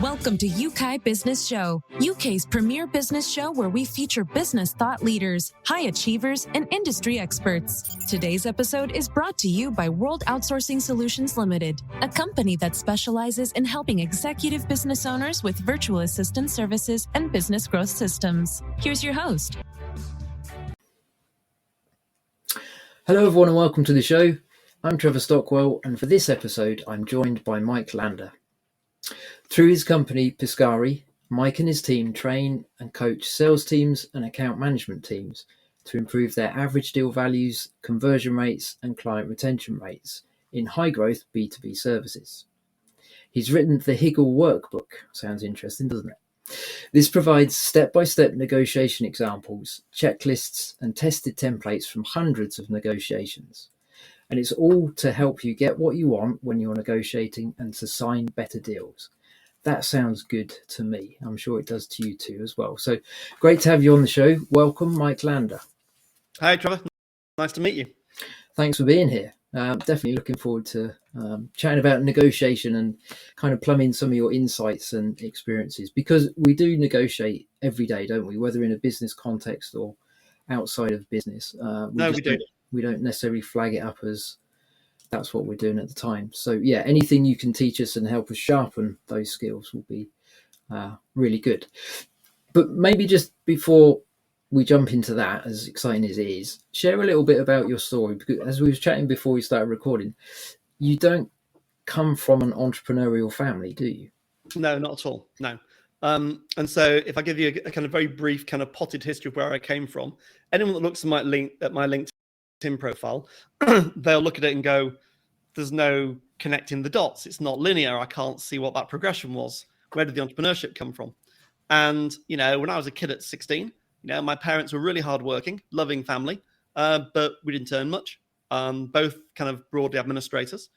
Welcome to Yeukai Business Show, UK's premier business show where we feature business thought leaders, high achievers, and industry experts. Today's episode is brought to you by World Outsourcing Solutions Limited, a company that specializes in helping executive business owners with virtual assistant services and business growth systems. Here's your host. Hello everyone and welcome to the show. I'm Trevor Stockwell, and for this episode I'm joined by Mike Lander. Through his company Piscari, Mike and his team train and coach sales teams and account management teams to improve their average deal values, conversion rates and client retention rates in high growth B2B services. He's written the Higgle Workbook. Sounds interesting, doesn't it? This provides step-by-step negotiation examples, checklists and tested templates from hundreds of negotiations. And it's all to help you get what you want when you're negotiating and to sign better deals. That sounds good to me. I'm sure it does to you too as well. So great to have you on the show. Welcome, Mike Lander. Hi, Trevor. Nice to meet you. Thanks for being here. Definitely looking forward to chatting about negotiation and kind of plumbing some of your insights and experiences, because we do negotiate every day, don't we? Whether in a business context or outside of business. We do. We don't necessarily flag it up as that's what we're doing at the time. So yeah, anything you can teach us and help us sharpen those skills will be really good. But maybe just before we jump into that, as exciting as it is, share a little bit about your story, because as we were chatting before we started recording, you don't come from an entrepreneurial family, do you? No, not at all. No. And so if I give you a kind of very brief kind of potted history of where I came from, anyone that looks at my LinkedIn profile, they'll look at it and go, there's no connecting the dots. It's not linear. I can't see what that progression was. Where did the entrepreneurship come from? And, you know, when I was a kid at 16, my parents were really hardworking, loving family, but we didn't earn much. Both kind of broadly administrators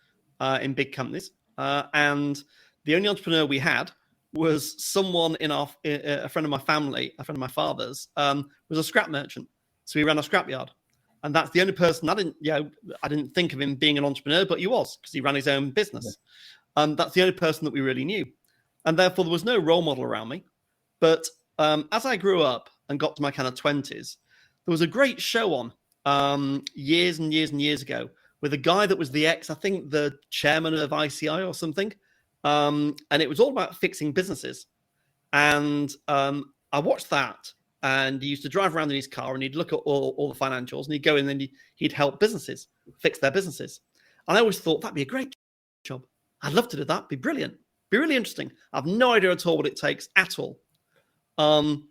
in big companies. And the only entrepreneur we had was someone a friend of my family, a friend of my father's, was a scrap merchant. So he ran a scrapyard. And that's the only person I didn't think of him being an entrepreneur, but he was, because he ran his own business. That's the only person that we really knew. And therefore there was no role model around me. But as I grew up and got to my kind of 20s, there was a great show on years and years and years ago with a guy that was the chairman of ICI or something. And it was all about fixing businesses. And I watched that. And he used to drive around in his car and he'd look at all the financials and he'd go in and he'd help businesses fix their businesses. And I always thought that'd be a great job. I'd love to do that. Be brilliant. Be really interesting. I've no idea at all what it takes at all. And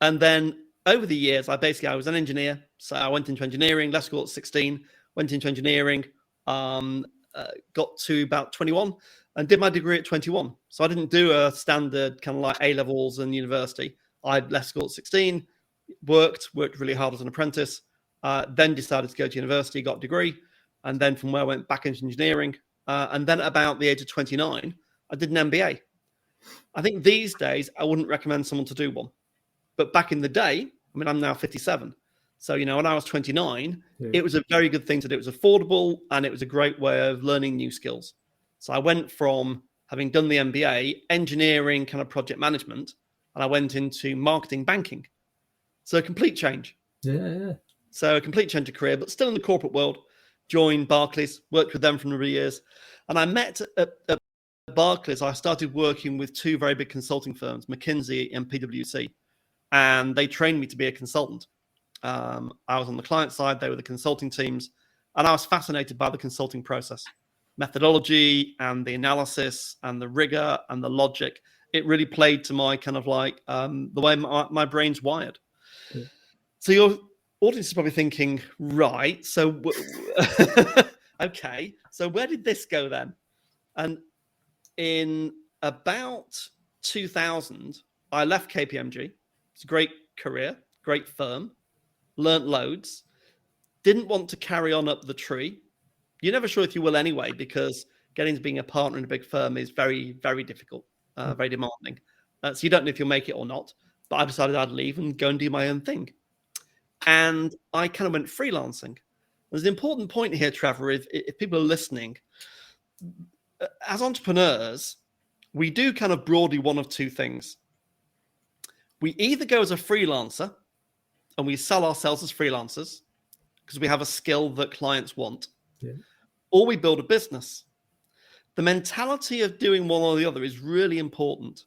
then over the years, I was an engineer. So I went into engineering, left school at 16, went into engineering, got to about 21 and did my degree at 21. So I didn't do a standard kind of like A-levels and university. I left school at 16, worked really hard as an apprentice, then decided to go to university, got a degree, and then from where I went back into engineering. And then at about the age of 29, I did an MBA. I think these days, I wouldn't recommend someone to do one. But back in the day, I'm now 57. So, when I was 29, It was a very good thing to do. It was affordable, and it was a great way of learning new skills. So I went from having done the MBA, engineering kind of project management, and I went into marketing banking. So a complete change. Yeah. So a complete change of career, but still in the corporate world. Joined Barclays, worked with them for a number of years. And I met at Barclays, I started working with two very big consulting firms, McKinsey and PwC. And they trained me to be a consultant. I was on the client side, they were the consulting teams. And I was fascinated by the consulting process. Methodology and the analysis and the rigor and the logic. It really played to my kind of like the way my brain's wired. Yeah. So your audience is probably thinking, right, so okay, so where did this go then? And in about 2000, I left KPMG. It's a great career, great firm, learnt loads, didn't want to carry on up the tree. You're never sure if you will anyway, because getting to being a partner in a big firm is very, very difficult. Very demanding. So you don't know if you'll make it or not. But I decided I'd leave and go and do my own thing. And I kind of went freelancing. There's an important point here, Trevor, if people are listening. As entrepreneurs, we do kind of broadly one of two things. We either go as a freelancer and we sell ourselves as freelancers because we have a skill that clients want, or we build a business. The mentality of doing one or the other is really important,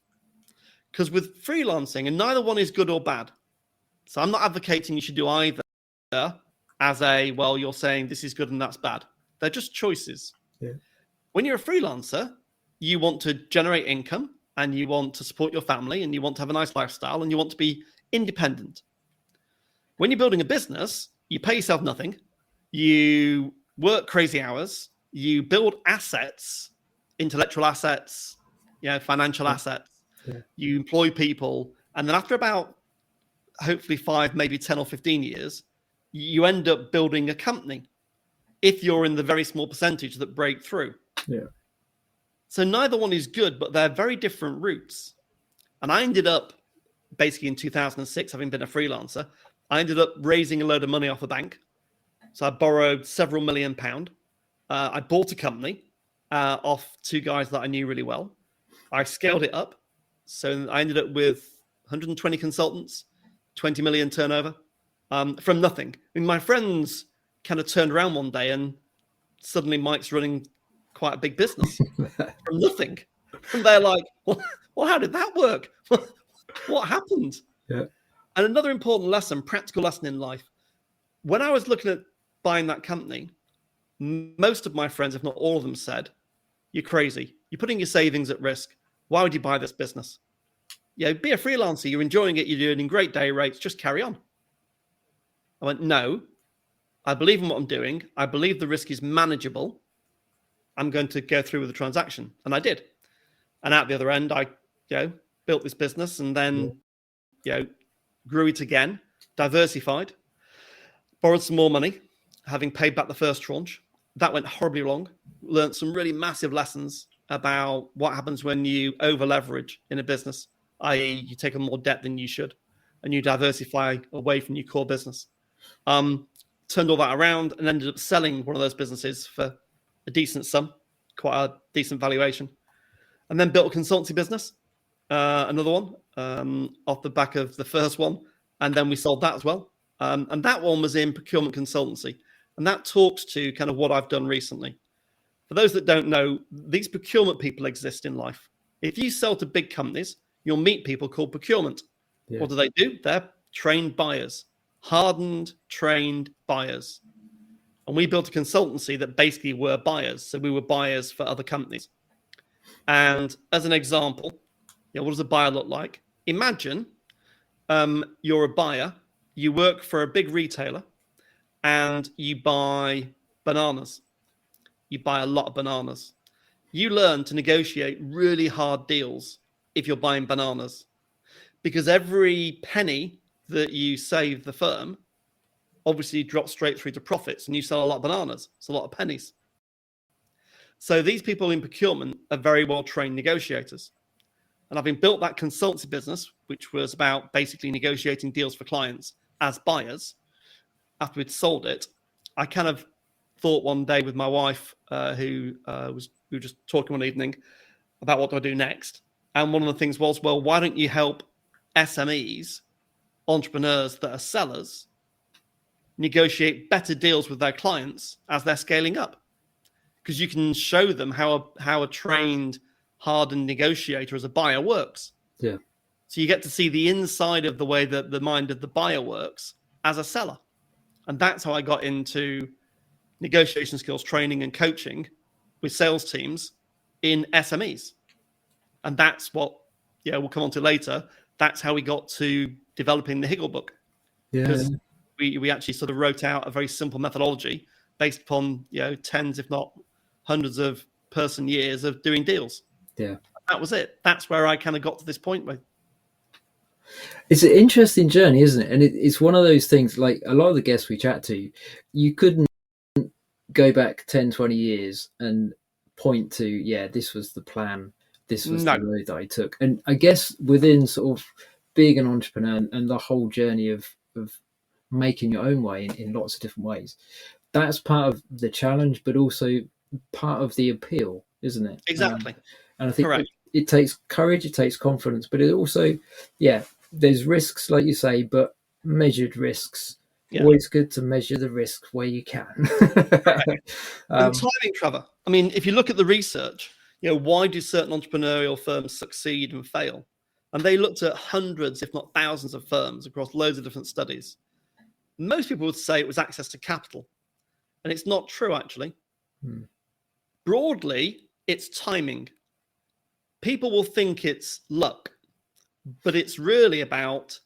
because with freelancing, and neither one is good or bad. So I'm not advocating you should do either as a, well, you're saying this is good and that's bad. They're just choices. Yeah. When you're a freelancer, you want to generate income and you want to support your family and you want to have a nice lifestyle and you want to be independent. When you're building a business, you pay yourself nothing. You work crazy hours. You build assets, intellectual assets, financial assets. Yeah. You employ people. And then after about, hopefully 5, maybe 10 or 15 years, you end up building a company if you're in the very small percentage that break through. Yeah. So neither one is good, but they're very different routes. And I ended up, basically in 2006, having been a freelancer, I ended up raising a load of money off a bank. So I borrowed several £1 million. I bought a company off 2 guys that I knew really well. I scaled it up. So I ended up with 120 consultants, 20 million turnover from nothing. I mean, my friends kind of turned around one day and suddenly Mike's running quite a big business from nothing. And they're like, well, how did that work? What happened? Yeah. And another important lesson, practical lesson in life. When I was looking at buying that company, most of my friends, if not all of them, said, you're crazy. You're putting your savings at risk. Why would you buy this business? Be a freelancer. You're enjoying it. You're earning great day rates. Just carry on. I went, no, I believe in what I'm doing. I believe the risk is manageable. I'm going to go through with the transaction. And I did. And at the other end, I built this business and then grew it again, diversified, borrowed some more money, having paid back the first tranche. That went horribly wrong. Learned some really massive lessons about what happens when you over leverage in a business, i.e. you take on more debt than you should and you diversify away from your core business. Turned all that around and ended up selling one of those businesses for a decent sum, quite a decent valuation. And then built a consultancy business, another one, off the back of the first one. And then we sold that as well. And that one was in procurement consultancy. And that talks to kind of what I've done recently. For those that don't know, these procurement people exist in life. If you sell to big companies, you'll meet people called procurement. Yeah. What do? They're trained buyers, hardened, trained buyers. And we built a consultancy that basically were buyers. So we were buyers for other companies. And as an example, what does a buyer look like? Imagine you're a buyer, you work for a big retailer, and you buy bananas. You buy a lot of bananas. You learn to negotiate really hard deals if you're buying bananas, because every penny that you save the firm obviously drops straight through to profits, and you sell a lot of bananas. It's a lot of pennies. So these people in procurement are very well trained negotiators. And having built that consultancy business, which was about basically negotiating deals for clients as buyers, after we'd sold it, I kind of thought one day with my wife, we were just talking one evening about what do I do next. And one of the things was, well, why don't you help SMEs, entrepreneurs that are sellers, negotiate better deals with their clients as they're scaling up? Because you can show them how a trained, hardened negotiator as a buyer works. Yeah. So you get to see the inside of the way that the mind of the buyer works as a seller. And that's how I got into negotiation skills training and coaching with sales teams in SMEs. And that's what, we'll come on to later. That's how we got to developing the Higgle book. Yeah. Because we actually sort of wrote out a very simple methodology based upon, tens, if not hundreds of person years of doing deals. Yeah. That was it. That's where I kind of got to this point with. It's an interesting journey, isn't it? And it's one of those things, like a lot of the guests we chat to, you couldn't go back 10, 20 years and point to, this was the plan. This was the road that I took. And I guess within sort of being an entrepreneur and the whole journey of making your own way in lots of different ways, that's part of the challenge, but also part of the appeal, isn't it? Exactly. And I think it takes courage, it takes confidence, but it also, yeah, there's risks, like you say, but measured risks. Yeah. Always good to measure the risk where you can. And timing, Trevor. I mean, if you look at the research, why do certain entrepreneurial firms succeed and fail? And they looked at hundreds, if not thousands of firms across loads of different studies. Most people would say it was access to capital. And it's not true, actually. Broadly, it's timing. People will think it's luck, but it's really about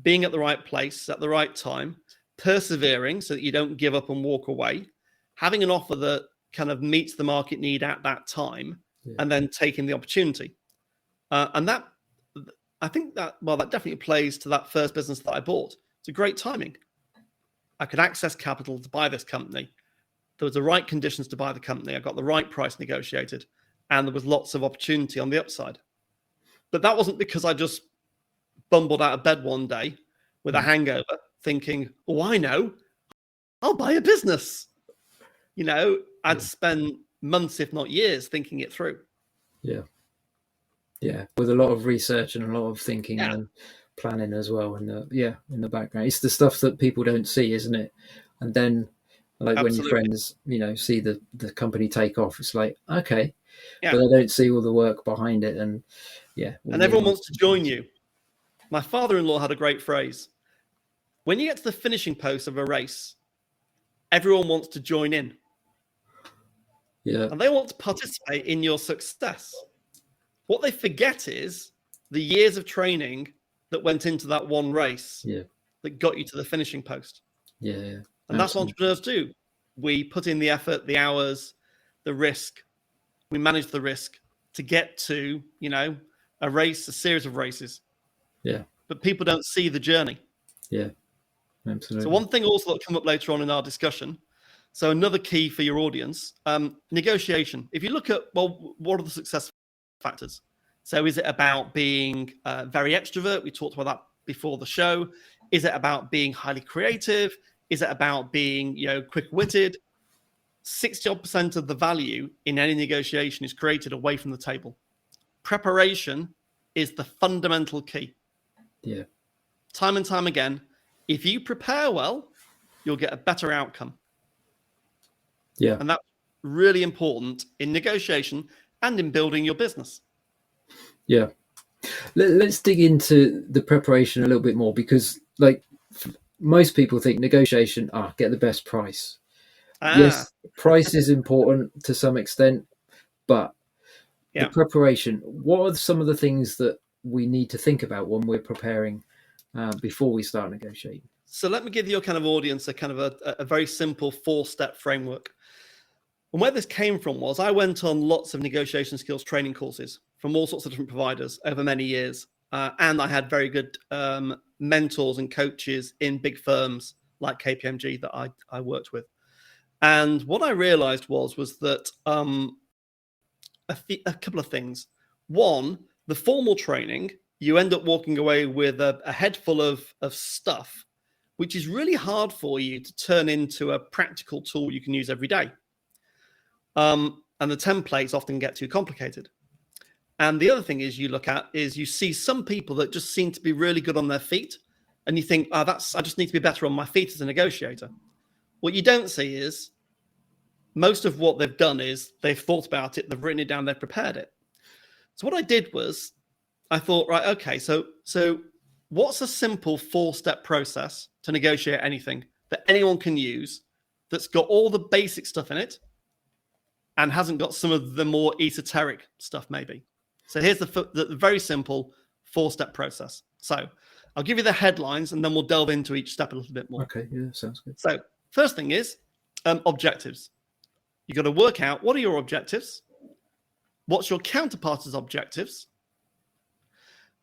being at the right place at the right time, persevering so that you don't give up and walk away, having an offer that kind of meets the market need at that time, and then taking the opportunity. And that, I think that definitely plays to that first business that I bought. It's a great timing. I could access capital to buy this company. There was the right conditions to buy the company. I got the right price negotiated, and there was lots of opportunity on the upside. But that wasn't because I just bumbled out of bed one day with a hangover thinking, oh, I know, I'll buy a business. I'd spend months, if not years, thinking it through. Yeah, with a lot of research and a lot of thinking and planning as well. And in the background, it's the stuff that people don't see, isn't it? And then, like when your friends, see the company take off, it's like, okay, but they don't see all the work behind it. And and everyone wants to join you. My father-in-law had a great phrase. When you get to the finishing post of a race, everyone wants to join in. Yeah. And they want to participate in your success. What they forget is the years of training that went into that one race that got you to the finishing post. Yeah. And that's what entrepreneurs do. We put in the effort, the hours, the risk. We manage the risk to get to, a race, a series of races. Yeah. But people don't see the journey. Yeah, absolutely. So one thing also that will come up later on in our discussion. So another key for your audience, negotiation. If you look at, what are the success factors? So is it about being very extrovert? We talked about that before the show. Is it about being highly creative? Is it about being, quick-witted? 60% of the value in any negotiation is created away from the table. Preparation is the fundamental key. Yeah. Time and time again, if you prepare well, you'll get a better outcome. Yeah. And that's really important in negotiation and in building your business. Yeah. Let's dig into the preparation a little bit more, because most people think negotiation, get the best price. Yes, price is important to some extent, but the preparation, what are some of the things that we need to think about when we're preparing before we start negotiating? So let me give your kind of audience a very simple 4-step framework. And where this came from was I went on lots of negotiation skills training courses from all sorts of different providers over many years. And I had very good mentors and coaches in big firms like KPMG that I worked with. And what I realized was that a couple of things. One, the formal training, you end up walking away with a head full of stuff, which is really hard for you to turn into a practical tool you can use every day. And the templates often get too complicated. And the other thing is you see some people that just seem to be really good on their feet, and you think, I just need to be better on my feet as a negotiator. What you don't see is most of what they've done is they've thought about it, they've written it down, they've prepared it. So what I did was I thought, right, okay, so what's a simple 4-step process to negotiate anything that anyone can use that's got all the basic stuff in it and hasn't got some of the more esoteric stuff maybe? So here's the very simple 4-step process. So I'll give you the headlines and then we'll delve into each step a little bit more. Okay, yeah, sounds good. So first thing is objectives. You've got to work out what are your objectives, what's your counterpart's objectives,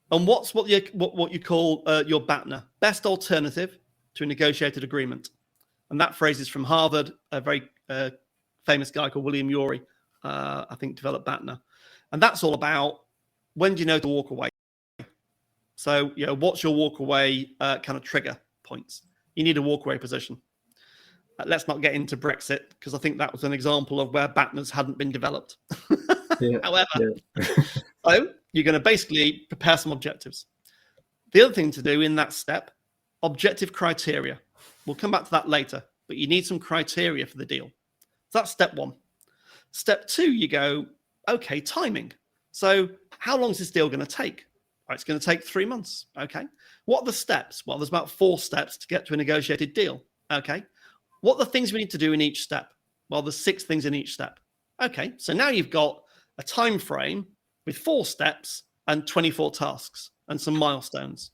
and what's what you call your BATNA, best alternative to a negotiated agreement. And that phrase is from Harvard, a very famous guy called William Yeukai, I think, developed BATNA. And that's all about when do you know to walk away? So, what's your walk away kind of trigger points? You need a walk away position. Let's not get into Brexit, because I think that was an example of where BATNAs hadn't been developed. However, yeah. so you're going to basically prepare some objectives. The other thing to do in that step, objective criteria. We'll come back to that later, but you need some criteria for the deal. So that's step one. Step two, you go, okay, timing. So how long is this deal going to take? Right, it's going to take 3 months. Okay. What are the steps? Well, there's about 4 steps to get to a negotiated deal. Okay. What are the things we need to do in each step? Well, there's 6 things in each step. Okay. So now you've got a time frame with 4 steps and 24 tasks and some milestones.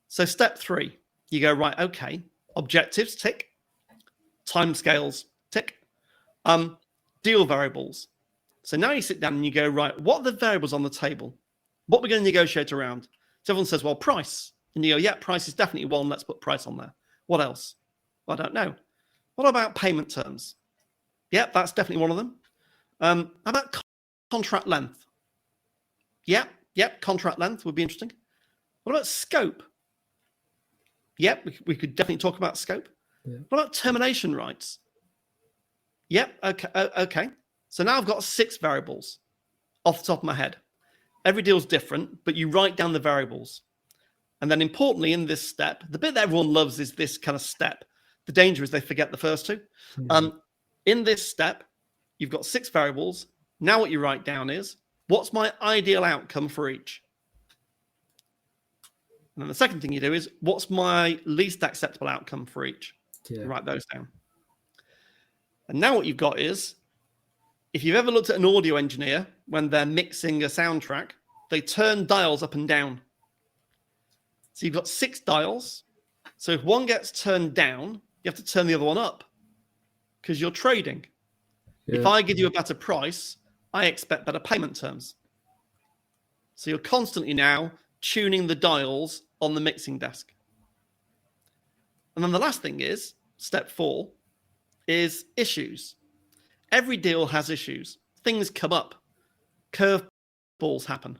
So step 3, you go, right, okay, objectives, tick. Timescales, tick. Deal variables. So now you sit down and you go, right, what are the variables on the table? What are we going to negotiate around? So everyone says, well, price. And you go, yeah, price is definitely one. Let's put price on there. What else? Well, I don't know. What about payment terms? Yeah, that's definitely one of them. How about contract length? Yeah, contract length would be interesting. What about scope? Yeah, we could definitely talk about scope. Yeah. What about termination rights? Yep. Okay. So now I've got 6 variables off the top of my head. Every deal's different, but you write down the variables. And then importantly, in this step, the bit that everyone loves is this kind of step. The danger is they forget the first 2. Mm-hmm. In this step, you've got 6 variables. Now what you write down is, what's my ideal outcome for each? And then the second thing you do is, what's my least acceptable outcome for each? Yeah. Write those down. And now what you've got is, if you've ever looked at an audio engineer, when they're mixing a soundtrack, they turn dials up and down. So you've got 6 dials. So if one gets turned down, you have to turn the other one up because you're trading. Yeah. If I give you a better price, I expect better payment terms. So you're constantly now tuning the dials on the mixing desk. And then the last thing is, step 4, is issues. Every deal has issues. Things come up. Curveballs happen.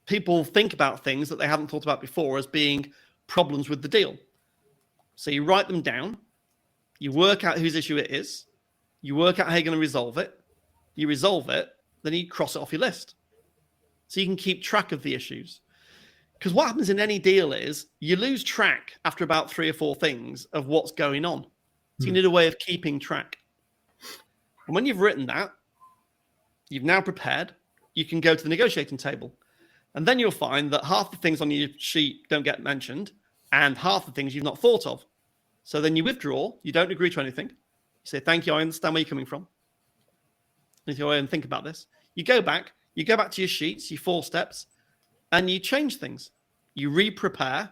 People think about things that they haven't thought about before as being problems with the deal. So you write them down. You work out whose issue it is. You work out how you're going to resolve it. You resolve it. Then you cross it off your list. So you can keep track of the issues. Because what happens in any deal is you lose track after about 3 or 4 things of what's going on. So you need a way of keeping track. And when you've written that, you've now prepared, you can go to the negotiating table. And then you'll find that half the things on your sheet don't get mentioned and half the things you've not thought of. So then you withdraw, you don't agree to anything. You say, thank you, I understand where you're coming from. And you go and think about this. You go back to your sheets, your 4 steps, and you change things. You re-prepare,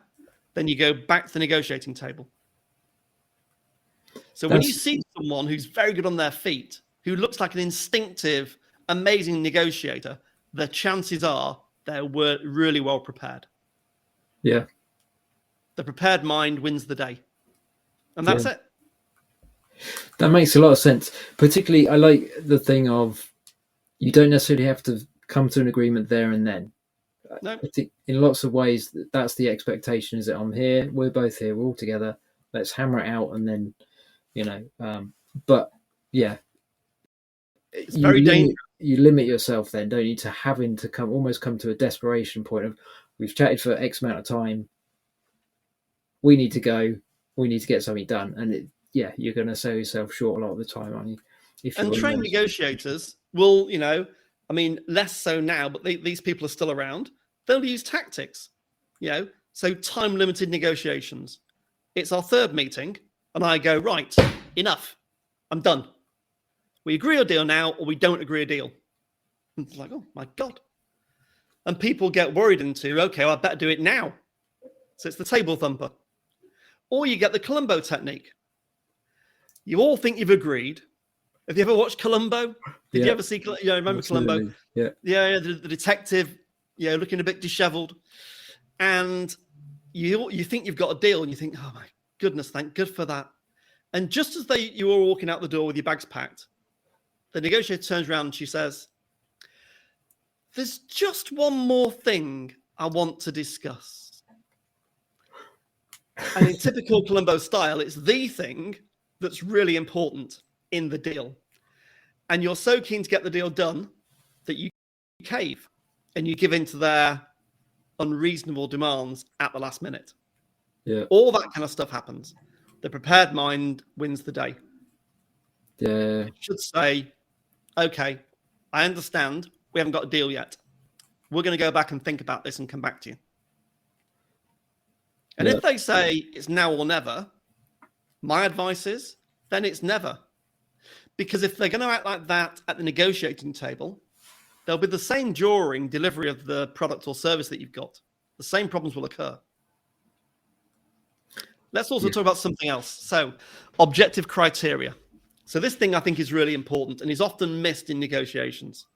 then you go back to the negotiating table. So when you see someone who's very good on their feet, who looks like an instinctive, amazing negotiator, the chances are they're really well prepared. Yeah. The prepared mind wins the day. And that's it. That makes a lot of sense. Particularly, I like the thing of you don't necessarily have to come to an agreement there and then. No. I think in lots of ways, that's the expectation, is that I'm here, we're both here, we're all together, let's hammer it out, and then, but yeah. It's very dangerous. You limit yourself then, don't you, to having to almost come to a desperation point of, we've chatted for X amount of time, we need to go, we need to get something done. And you're going to sell yourself short a lot of the time, aren't you? And trained negotiators will, less so now, but these people are still around. They'll use tactics, so time limited negotiations. It's our 3rd meeting and I go, right, enough, I'm done. We agree a deal now, or we don't agree a deal. And it's like, oh my God. And people get worried into, okay, well, I better do it now. So it's the table thumper. Or you get the Columbo technique. You all think you've agreed. Have you ever watched Columbo? Did you ever see, remember Columbo? Yeah. Yeah, the detective, looking a bit disheveled. And you think you've got a deal, and you think, oh my goodness, thank God for that. And just as you were walking out the door with your bags packed, the negotiator turns around and she says, there's just one more thing I want to discuss. And in typical Columbo style, it's the thing that's really important in the deal. and you're so keen to get the deal done that you cave and you give in to their unreasonable demands at the last minute. Yeah. All that kind of stuff happens. The prepared mind wins the day. Yeah. It should say, okay, I understand we haven't got a deal yet. We're going to go back and think about this and come back to you. And if they say it's now or never, my advice is then it's never. Because if they're going to act like that at the negotiating table, there'll be the same during delivery of the product or service that you've got. The same problems will occur. Let's also talk about something else. So, objective criteria. So this thing I think is really important and is often missed in negotiations.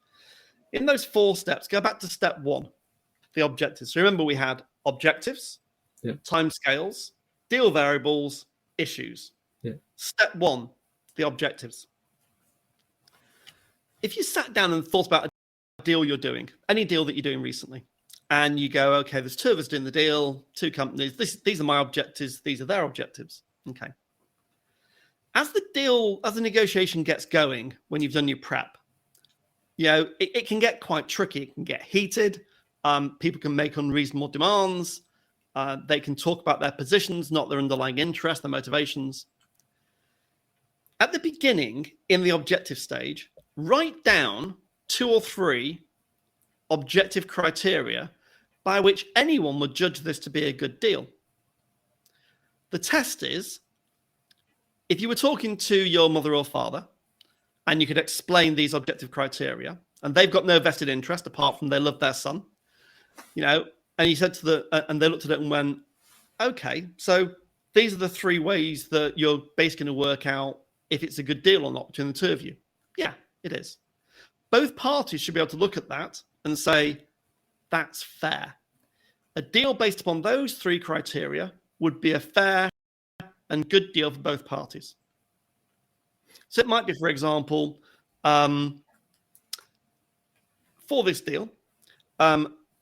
In those 4 steps, go back to step 1, the objectives. So remember we had objectives, timescales, deal variables, issues. Step 1, the objectives. If you sat down and thought about a deal you're doing, any deal that you're doing recently, and you go, okay, there's 2 of us doing the deal, 2 companies, these are my objectives, these are their objectives. Okay. As the negotiation gets going, when you've done your prep, it can get quite tricky. It can get heated. People can make unreasonable demands. They can talk about their positions, not their underlying interests, their motivations. At the beginning, in the objective stage, write down 2 or 3 objective criteria by which anyone would judge this to be a good deal. The test is, if you were talking to your mother or father and you could explain these objective criteria, and they've got no vested interest apart from they love their son, and you said and they looked at it and went, okay, so these are the 3 ways that you're basically going to work out if it's a good deal or not between the 2 of you. Yeah, it is. Both parties should be able to look at that and say, that's fair. A deal based upon those 3 criteria would be a fair and good deal for both parties. So it might be, for example, for this deal,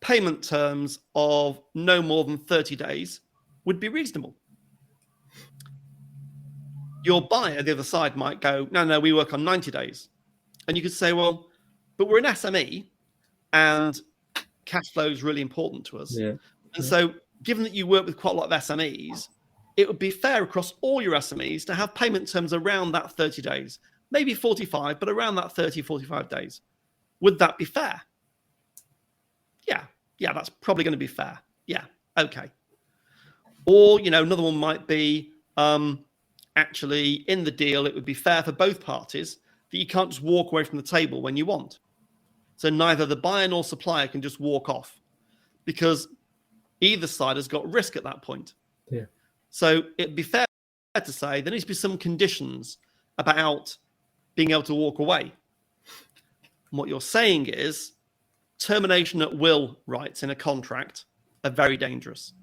payment terms of no more than 30 days would be reasonable. Your buyer, the other side, might go, no, we work on 90 days. And you could say, well, but we're an SME and cash flow is really important to us. And so given that you work with quite a lot of SMEs, it would be fair across all your SMEs to have payment terms around that 30 days, maybe 45, but around that 30, 45 days. Would that be fair? Yeah, that's probably going to be fair. Yeah, okay. Or, another one might be actually in the deal, it would be fair for both parties that you can't just walk away from the table when you want. So neither the buyer nor supplier can just walk off because either side has got risk at that point. Yeah. So it'd be fair to say there needs to be some conditions about being able to walk away. And what you're saying is termination at will rights in a contract are very dangerous.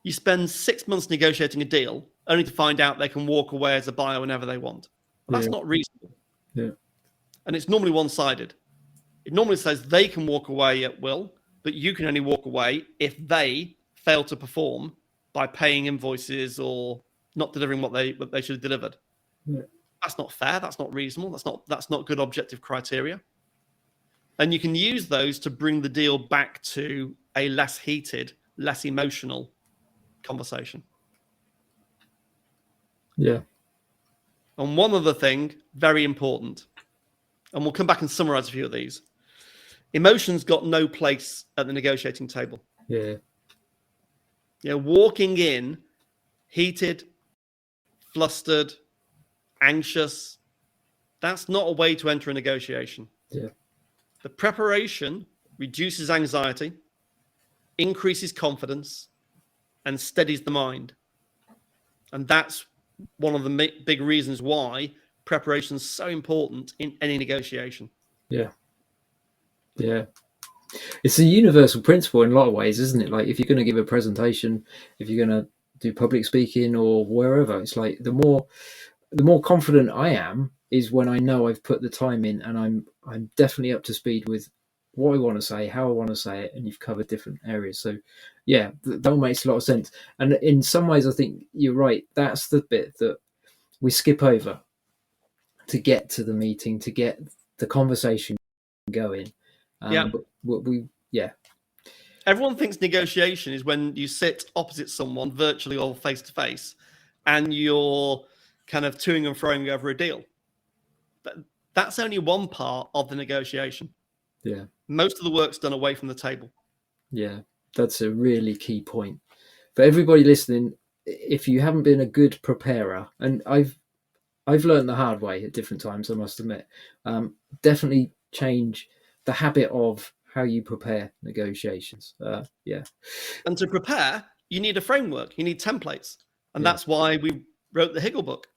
You spend 6 months negotiating a deal only to find out they can walk away as a buyer whenever they want. Well, that's not reasonable. Yeah. And it's normally one-sided. It normally says they can walk away at will, but you can only walk away if they fail to perform by paying invoices or not delivering what they should have delivered. Yeah. That's not fair. That's not reasonable. That's not good objective criteria. And you can use those to bring the deal back to a less heated, less emotional conversation. Yeah. And one other thing, very important, and we'll come back and summarize a few of these. Emotions got no place at the negotiating table. Yeah. Walking in heated, flustered, anxious, that's not a way to enter a negotiation. Yeah. The preparation reduces anxiety, increases confidence, and steadies the mind. And that's one of the big reasons why preparation is so important in any negotiation. Yeah. Yeah. It's a universal principle in a lot of ways, isn't it? Like if you're going to give a presentation, if you're going to do public speaking or wherever, it's like the more confident I am is when I know I've put the time in and I'm definitely up to speed with what I want to say, how I want to say it, and you've covered different areas. So yeah, that all makes a lot of sense. And in some ways, I think you're right. That's the bit that we skip over to get to the meeting, to get the conversation going. Everyone thinks negotiation is when you sit opposite someone virtually or face to face and you're kind of toing and froing over a deal. But that's only one part of the negotiation. Yeah. Most of the work's done away from the table. Yeah, that's a really key point. For everybody listening, if you haven't been a good preparer, and I've learned the hard way at different times, I must admit, definitely change the habit of how you prepare negotiations. And to prepare, you need a framework, you need templates. And that's why we wrote the Higgle book,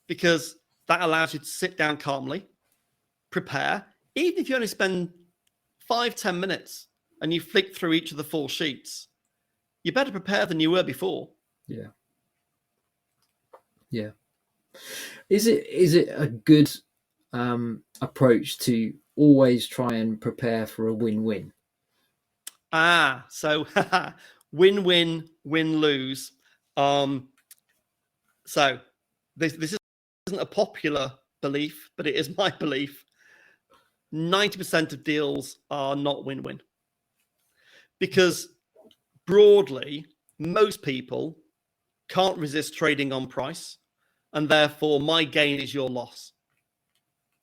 because that allows you to sit down calmly, prepare, even if you only spend 5-10 minutes and you flick through each of the 4 sheets, you're better prepared than you were before. Yeah. Is it a good approach to always try and prepare for a win-win? So win-win, win-lose. So this isn't a popular belief, but it is my belief. 90% of deals are not win-win. Because broadly, most people can't resist trading on price, and therefore my gain is your loss.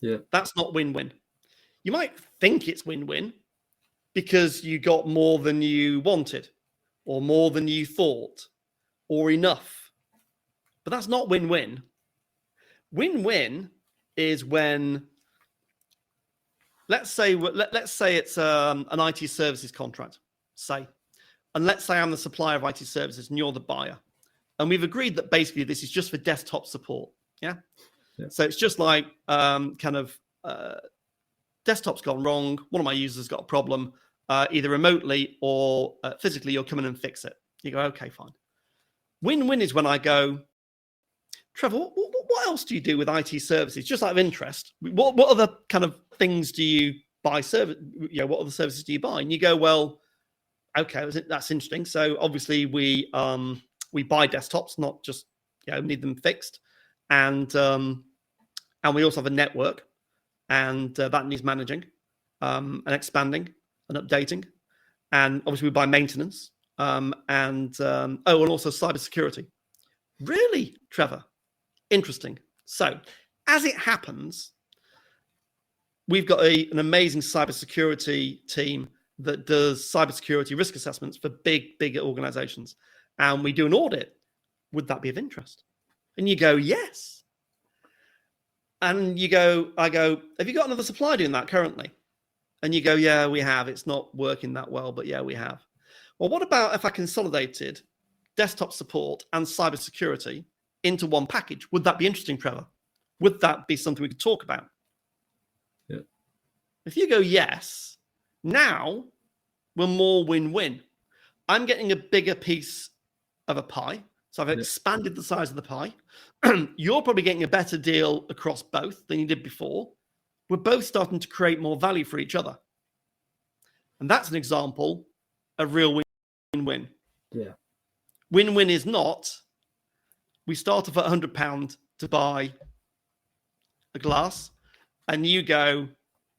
Yeah. That's not win-win. You might think it's win-win because you got more than you wanted, or more than you thought, or enough. But that's not win-win. Win-win is when, let's say it's an IT services contract, and let's say I'm the supplier of IT services and you're the buyer. And we've agreed that basically this is just for desktop support. Yeah. So it's just like desktop's gone wrong. One of my users got a problem, either remotely or physically. You'll come in and fix it. You go, okay, fine. Win-win is when I go, Trevor, what else do you do with IT services? Just out of interest, what other kind of things do you buy? What other services do you buy? And you go, well, okay, that's interesting. So obviously we buy desktops, not just need them fixed, and we also have a network, and that needs managing, and expanding and updating, and obviously we buy maintenance, and also cybersecurity. Really, Trevor? Interesting. So, as it happens, we've got an amazing cybersecurity team that does cybersecurity risk assessments for bigger organizations. And we do an audit. Would that be of interest? And you go, yes. And I go, have you got another supplier doing that currently? And you go, yeah, we have. It's not working that well, but yeah, we have. Well, what about if I consolidated desktop support and cybersecurity into one package? Would that be interesting, Trevor? Would that be something we could talk about? Yeah. If you go, yes, now we're more win-win. I'm getting a bigger piece of a pie. So I've expanded the size of the pie. You're probably getting a better deal across both than you did before. We're both starting to create more value for each other. And that's an example of real win-win. Yeah. Win-win is not, we start off at £100 to buy a glass, and you go,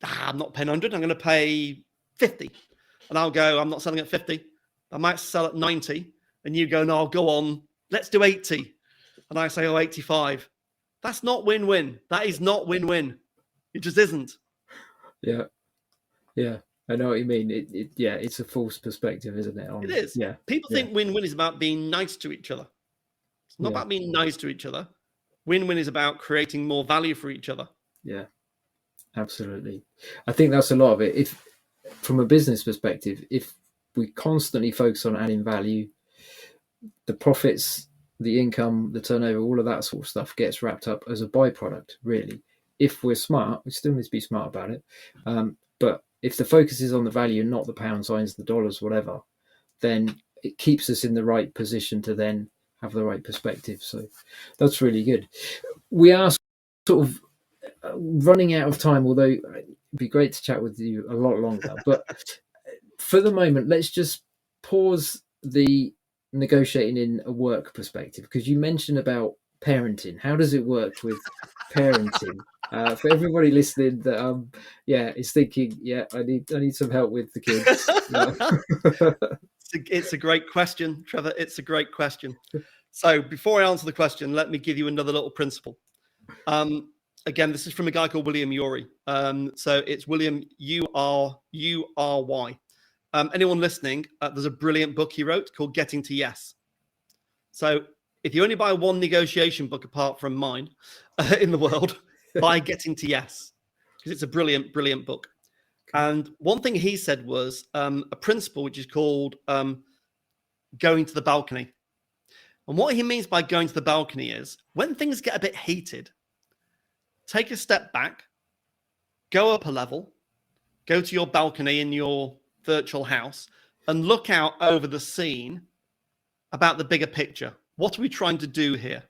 I'm not paying 100, I'm going to pay 50. And I'll go, I'm not selling at 50. I might sell at 90. And you go, no, I'll go on, let's do 80. And I say, 85. That's not win-win. That is not win-win. It just isn't. Yeah. I know what you mean. It's a false perspective, isn't it? It is. Yeah. People think win-win is about being nice to each other. It's not about being nice to each other. Win-win is about creating more value for each other. Yeah, absolutely. I think that's a lot of it. If, from a business perspective, if we constantly focus on adding value, the profits, the income, the turnover, all of that sort of stuff gets wrapped up as a byproduct, really. If we're smart, we still need to be smart about it. But if the focus is on the value and not the pound signs, the dollars, whatever, then it keeps us in the right position to then have the right perspective. So that's really good. We are sort of running out of time, although it'd be great to chat with you a lot longer. But for the moment, let's just pause the negotiating in a work perspective, because you mentioned about parenting. How does it work with parenting For everybody listening that is thinking, I need some help with the kids. It's a great question, Trevor. It's a great question. So before I answer the question, let me give you another little principle. Again, this is from a guy called William Ury. So it's William Ury. Anyone listening, there's a brilliant book he wrote called Getting to Yes. So if you only buy one negotiation book apart from mine in the world, buy Getting to Yes, because it's a brilliant, brilliant book. And one thing he said was a principle which is called going to the balcony. And what he means by going to the balcony is when things get a bit heated, take a step back, go up a level, go to your balcony in your virtual house and look out over the scene about the bigger picture. What are we trying to do here?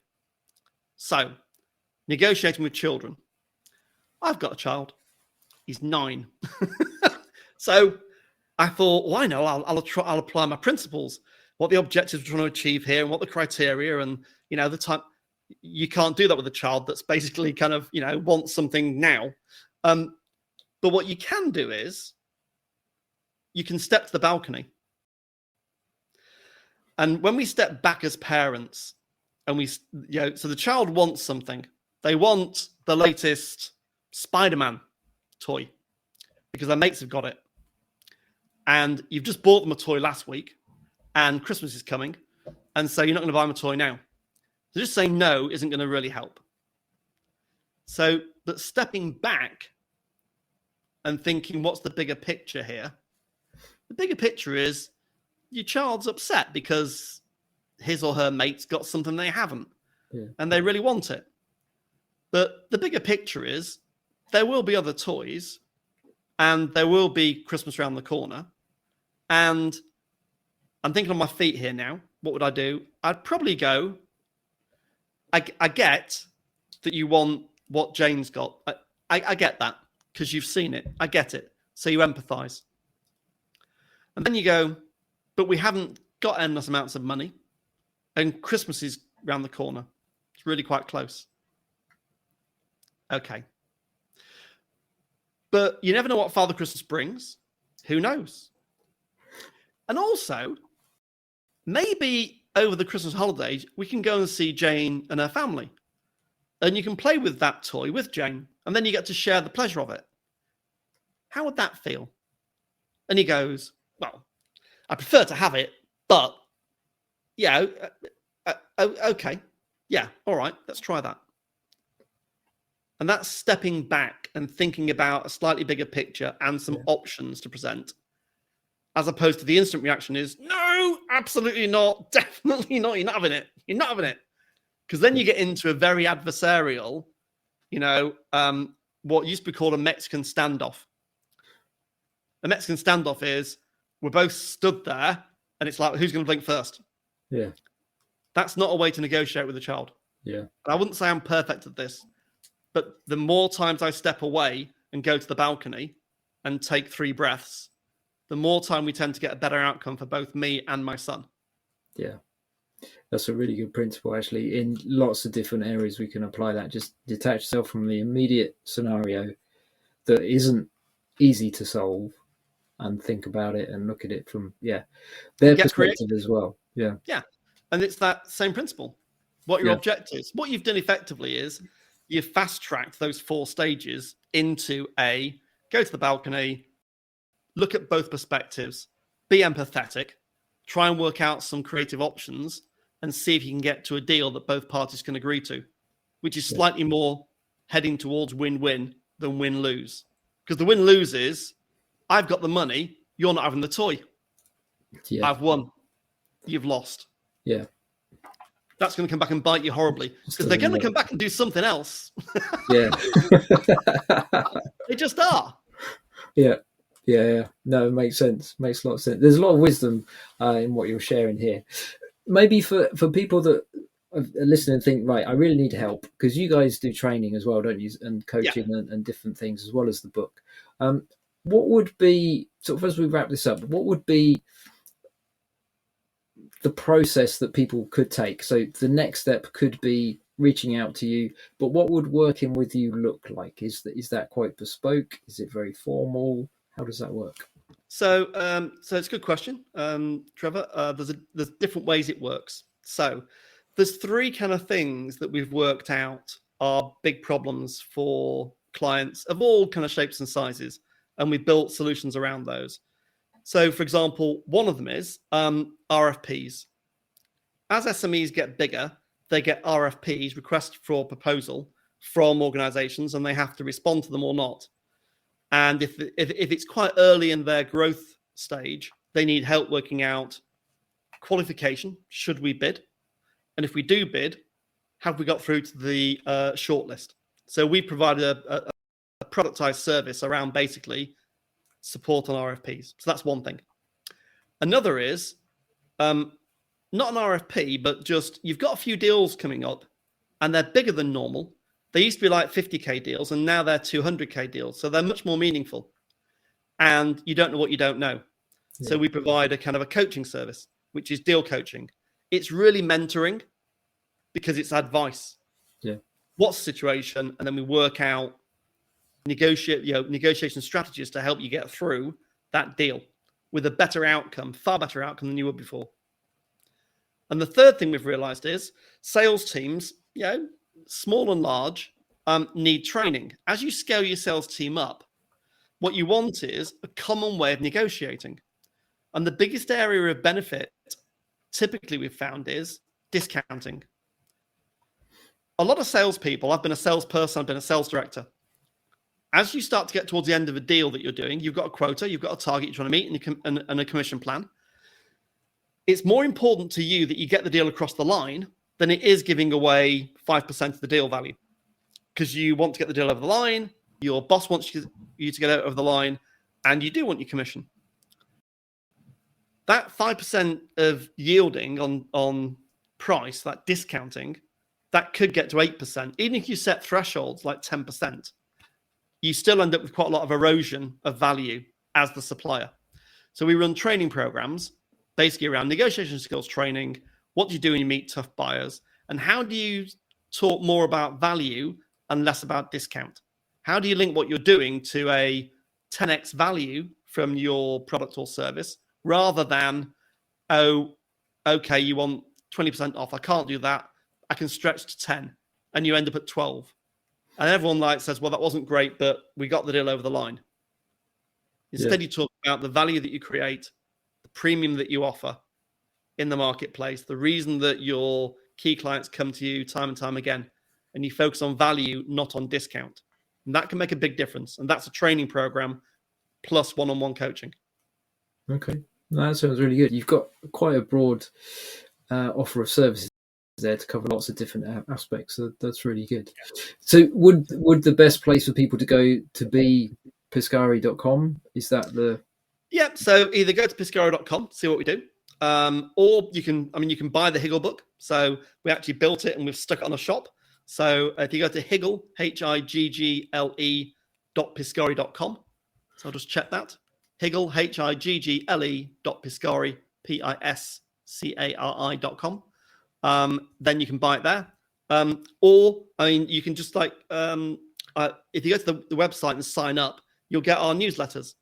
So, negotiating with children. I've got a child. He's 9. So I thought, well, I know, I'll apply my principles, what the objectives we're trying to achieve here and what the criteria and, the time. You can't do that with a child that's basically kind of, wants something now. But what you can do is you can step to the balcony. And when we step back as parents and so the child wants something, they want the latest Spider-Man toy because their mates have got it. And you've just bought them a toy last week and Christmas is coming. And so you're not going to buy them a toy now. So just saying no isn't going to really help. So, but stepping back and thinking, what's the bigger picture here? The bigger picture is your child's upset because his or her mate's got something they haven't, and they really want it. But the bigger picture is there will be other toys, and there will be Christmas around the corner. And I'm thinking on my feet here now. What would I do? I'd probably go, I get that you want what Jane's got. I get that because you've seen it. I get it. So you empathize. And then you go, but we haven't got endless amounts of money. And Christmas is around the corner. It's really quite close. Okay. But you never know what Father Christmas brings. Who knows? And also, maybe over the Christmas holidays, we can go and see Jane and her family. And you can play with that toy with Jane. And then you get to share the pleasure of it. How would that feel? And he goes, well, I prefer to have it, but okay. Yeah, all right, let's try that. And that's stepping back and thinking about a slightly bigger picture and some options to present, as opposed to the instant reaction is, no, absolutely not, definitely not, you're not having it. You're not having it. Because then you get into a very adversarial, what used to be called a Mexican standoff. A Mexican standoff is, we're both stood there, and it's like, who's going to blink first? Yeah. That's not a way to negotiate with a child. Yeah. I wouldn't say I'm perfect at this, but the more times I step away and go to the balcony and take 3 breaths, the more time we tend to get a better outcome for both me and my son. Yeah. That's a really good principle, actually. In lots of different areas, we can apply that. Just detach yourself from the immediate scenario that isn't easy to solve and think about it and look at it from, their perspective as well. Yeah. Yeah. And it's that same principle. What your objectives, what you've done effectively is you've fast-tracked those 4 stages into go to the balcony, look at both perspectives, be empathetic, try and work out some creative options, and see if you can get to a deal that both parties can agree to, which is slightly more heading towards win-win than win-lose. Because the win-lose is, I've got the money, you're not having the toy. Yeah. I've won. You've lost. Yeah. That's going to come back and bite you horribly because they're going to come back and do something else. Yeah. They just are. Yeah. Yeah. No, it makes sense. Makes a lot of sense. There's a lot of wisdom in what you're sharing here. Maybe for people that are listening and think, right, I really need help, because you guys do training as well, don't you? And coaching and different things as well as the book. What would be, sort of as we wrap this up, what would be the process that people could take? So the next step could be reaching out to you. But what would working with you look like? Is that quite bespoke? Is it very formal? How does that work? So it's a good question, Trevor. There's different ways it works. So there's three kind of things that we've worked out are big problems for clients of all kind of shapes and sizes, and we built solutions around those. So, for example, one of them is RFPs. As SMEs get bigger, they get RFPs, request for proposal, from organizations, and they have to respond to them or not. And if it's quite early in their growth stage, they need help working out qualification. Should we bid? And if we do bid, have we got through to the shortlist? So we provide a productized service around basically support on RFPs. So that's one thing. Another is not an RFP, but just you've got a few deals coming up and they're bigger than normal. They used to be like 50K deals and now they're 200K deals. So they're much more meaningful. And you don't know what you don't know. Yeah. So we provide a kind of a coaching service, which is deal coaching. It's really mentoring because it's advice. Yeah. What's the situation? And then we work out negotiation strategies to help you get through that deal with a better outcome, far better outcome than you were before. And the third thing we've realized is sales teams, small and large, need training. As you scale your sales team up, what you want is a common way of negotiating. And the biggest area of benefit typically we've found is discounting. A lot of salespeople, I've been a salesperson, I've been a sales director. As you start to get towards the end of a deal that you're doing, you've got a quota, you've got a target you're trying to meet and a commission plan. It's more important to you that you get the deal across the line than it is giving away 5% of the deal value. Because you want to get the deal over the line, your boss wants you to get it over the line, and you do want your commission. That 5% of yielding on price, that discounting, that could get to 8%. Even if you set thresholds like 10%, you still end up with quite a lot of erosion of value as the supplier. So we run training programs basically around negotiation skills training. What do you do when you meet tough buyers? And how do you talk more about value and less about discount? How do you link what you're doing to a 10x value from your product or service rather than, oh, okay, you want 20% off. I can't do that. I can stretch to 10 and you end up at 12. And everyone says, well, that wasn't great, but we got the deal over the line. Instead, you talk about the value that you create, the premium that you offer in the marketplace, the reason that your key clients come to you time and time again, and you focus on value, not on discount. And that can make a big difference. And that's a training program plus one-on-one coaching. Okay. That sounds really good. You've got quite a broad offer of services there to cover lots of different aspects. So that's really good. So would the best place for people to go to be piscari.com? Is that the... Yeah, so either go to piscari.com, see what we do, or you can buy the Higgle book. So we actually built it and we've stuck it on a shop. So if you go to Higgle, HIGGLE.piscari.com, so I'll just check that. Higgle, HIGGLE.piscari, PISCARI.com. Then you can buy it there. Or you can just if you go to the website and sign up, you'll get our newsletters.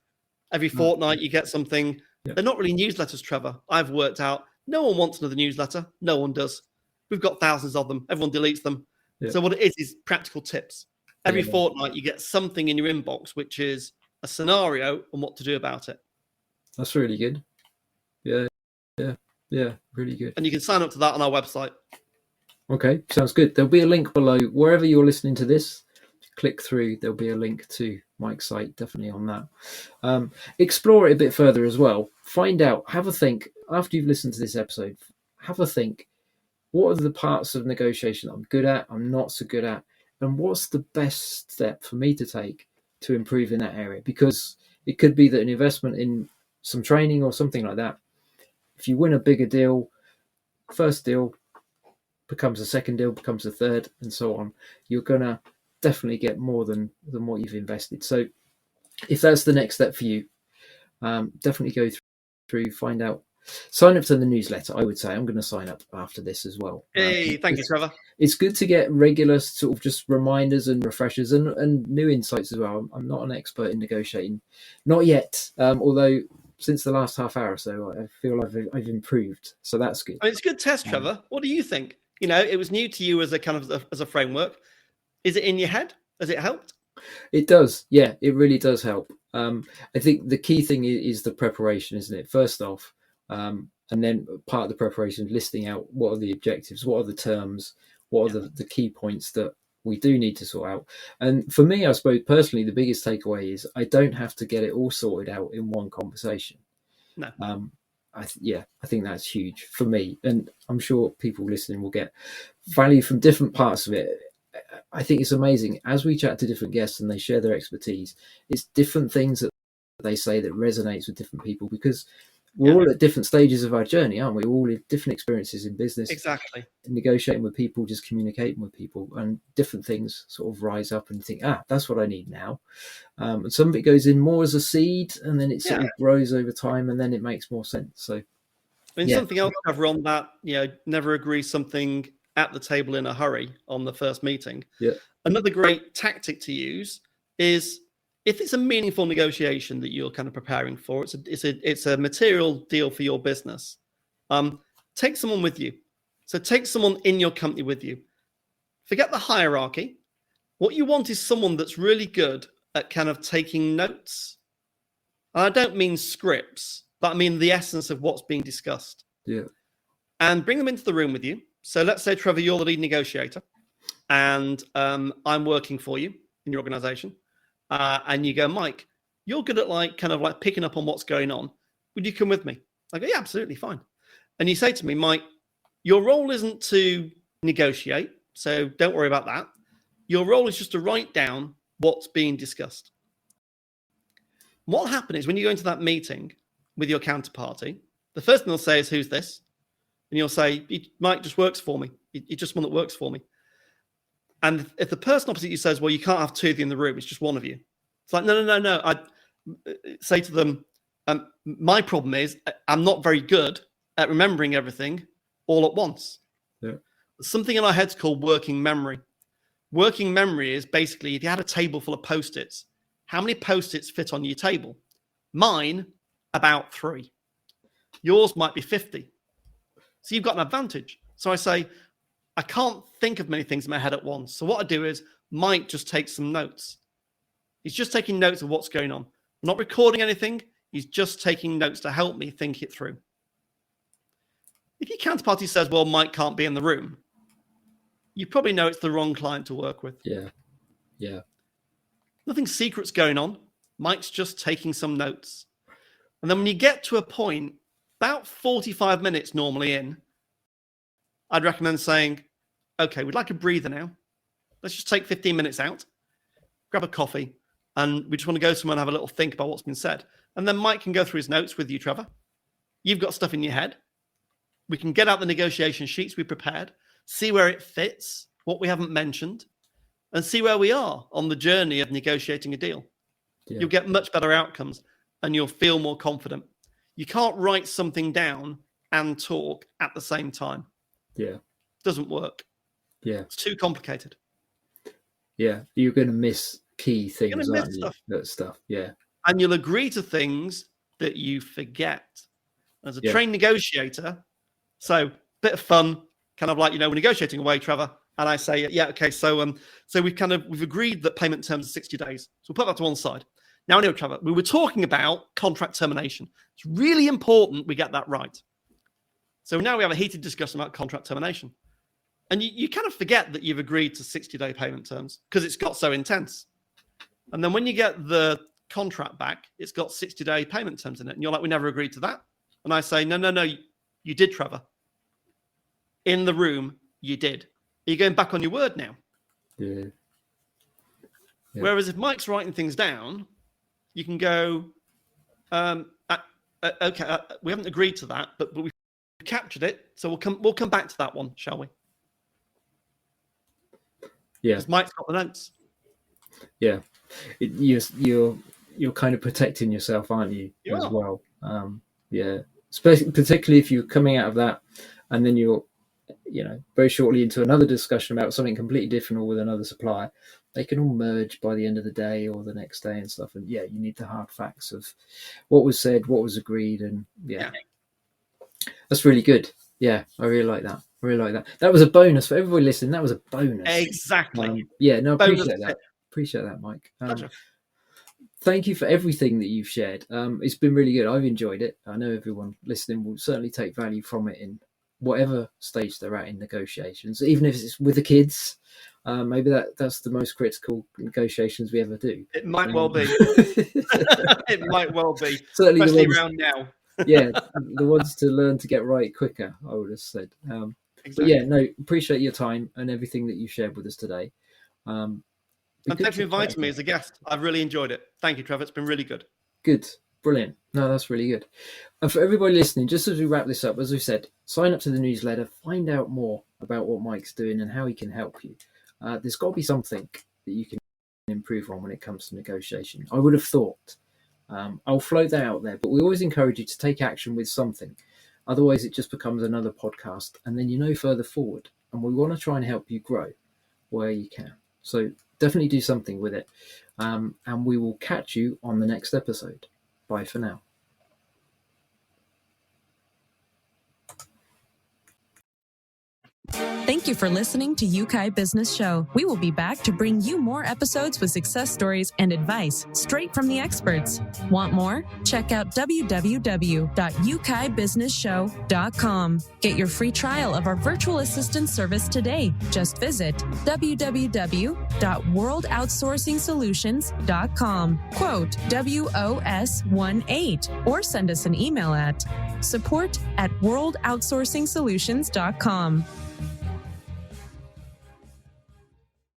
Every fortnight you get something. Yep. They're not really newsletters, Trevor. I've worked out no one wants another newsletter. No one does. We've got thousands of them. Everyone deletes them. Yep. So what it is practical tips. Every fortnight you get something in your inbox, which is a scenario on what to do about it. That's really good. Yeah, really good. And you can sign up to that on our website. Okay, sounds good. There'll be a link below. Wherever you're listening to this, click through. There'll be a link to Mike's site, definitely on that. Explore it a bit further as well. Find out, have a think. After you've listened to this episode, have a think. What are the parts of negotiation I'm good at, I'm not so good at? And what's the best step for me to take to improve in that area? Because it could be that an investment in some training or something like that, if you win a bigger deal, first deal becomes a second deal, becomes a third, and so on, you're going to definitely get more than what you've invested. So if that's the next step for you, definitely go through, find out Sign up to the newsletter. I would say I'm going to sign up after this as well. Hey, thank you, Trevor. It's good to get regular sort of just reminders and refreshers and new insights as well. I'm not an expert in negotiating, not yet. Although since the last half hour or so, I feel I've improved. So that's good. I mean, it's a good test, Trevor. What do you think? You know, it was new to you as a kind of as a framework. Is it in your head? Has it helped? It does. Yeah, it really does help. I think the key thing is the preparation, isn't it? First off, and then part of the preparation, listing out what are the objectives, what are the terms, what are the key points that we do need to sort out. And for me, I suppose personally, the biggest takeaway is I don't have to get it all sorted out in one conversation. No. I think that's huge for me, and I'm sure people listening will get value from different parts of it. I think it's amazing as we chat to different guests and they share their expertise. It's different things that they say that resonates with different people, because we're all at different stages of our journey, aren't we? We're all in different experiences in business. Exactly. Negotiating with people, just communicating with people, and different things sort of rise up and you think, that's what I need now. And some of it goes in more as a seed, and then it sort of grows over time, and then it makes more sense. So, I mean, something else to cover on that, never agree something at the table in a hurry on the first meeting. Yeah. Another great tactic to use is, if it's a meaningful negotiation that you're kind of preparing for, it's a material deal for your business. Take someone with you. So take someone in your company with you. Forget the hierarchy. What you want is someone that's really good at kind of taking notes. And I don't mean scripts, but I mean the essence of what's being discussed. Yeah. And bring them into the room with you. So let's say, Trevor, you're the lead negotiator, and I'm working for you in your organization. And you go, Mike, you're good at picking up on what's going on. Would you come with me? I go, yeah, absolutely fine. And you say to me, Mike, your role isn't to negotiate, so don't worry about that. Your role is just to write down what's being discussed. What will happen is when you go into that meeting with your counterparty, the first thing they'll say is, who's this? And you'll say, Mike just works for me. He's just one that works for me. And if the person opposite you says, well, you can't have two of you in the room, it's just one of you. It's like, no. I say to them, my problem is I'm not very good at remembering everything all at once. Yeah. There's something in our heads called working memory. Working memory is basically, if you had a table full of Post-its, how many Post-its fit on your table? Mine, about 3. Yours might be 50. So you've got an advantage. So I say, I can't think of many things in my head at once. So what I do is Mike just takes some notes. He's just taking notes of what's going on. I'm not recording anything. He's just taking notes to help me think it through. If your counterparty says, well, Mike can't be in the room, you probably know it's the wrong client to work with. Yeah. Nothing secret's going on. Mike's just taking some notes. And then when you get to a point, about 45 minutes normally in, I'd recommend saying, okay, we'd like a breather now. Let's just take 15 minutes out, grab a coffee, and we just want to go somewhere and have a little think about what's been said. And then Mike can go through his notes with you, Trevor. You've got stuff in your head. We can get out the negotiation sheets we prepared, see where it fits, what we haven't mentioned, and see where we are on the journey of negotiating a deal. Yeah. You'll get much better outcomes, and you'll feel more confident. You can't write something down and talk at the same time. Yeah. It doesn't work. Yeah. It's too complicated. Yeah. You're going to miss key things. You're going to miss stuff. That stuff. Yeah. And you'll agree to things that you forget. As a trained negotiator, so bit of fun, kind of like, we're negotiating away, Trevor. And I say, yeah, okay. So we've agreed that payment terms are 60 days. So we'll put that to one side. Now, anyway, Trevor, we were talking about contract termination. It's really important we get that right. So now we have a heated discussion about contract termination. And you kind of forget that you've agreed to 60-day payment terms because it's got so intense. And then when you get the contract back, it's got 60-day payment terms in it. And you're like, we never agreed to that. And I say, no, you did, Trevor. In the room, you did. Are you going back on your word now? Yeah. Whereas if Mike's writing things down, you can go, okay, we haven't agreed to that, but we've captured it. So we'll come back to that one, shall we? Yeah. Because Mike's got the notes. Yeah. You're kind of protecting yourself, aren't you? You as are. Well. Yeah. particularly if you're coming out of that and then you're, very shortly into another discussion about something completely different or with another supplier. They can all merge by the end of the day or the next day and stuff. And you need the hard facts of what was said, what was agreed. And that's really good. Yeah, I really like that. That was a bonus for everybody listening. That was a bonus. Exactly. Appreciate that. Appreciate that, Mike. Pleasure. Thank you for everything that you've shared. It's been really good. I've enjoyed it. I know everyone listening will certainly take value from it in whatever stage they're at in negotiations, even if it's with the kids. Maybe that's the most critical negotiations we ever do. It might well be. It might well be. Certainly especially around now. The ones to learn to get right quicker, I would have said. Exactly. But appreciate your time and everything that you shared with us today. And thanks for inviting me as a guest. I've really enjoyed it. Thank you, Trevor. It's been really good. Good. Brilliant. No, that's really good. And for everybody listening, just as we wrap this up, as we said, sign up to the newsletter, find out more about what Mike's doing and how he can help you. There's got to be something that you can improve on when it comes to negotiation. I would have thought. I'll float that out there, but we always encourage you to take action with something. Otherwise, it just becomes another podcast, and then you're no further forward. And we want to try and help you grow where you can. So definitely do something with it. And we will catch you on the next episode. Bye for now. Thank you for listening to Yeukai Business Show. We will be back to bring you more episodes with success stories and advice straight from the experts. Want more? Check out www.yeukai.businessshow.com. Get your free trial of our virtual assistant service today. Just visit www.worldoutsourcingsolutions.com. Quote WOS18 or send us an email at support@worldoutsourcingsolutions.com.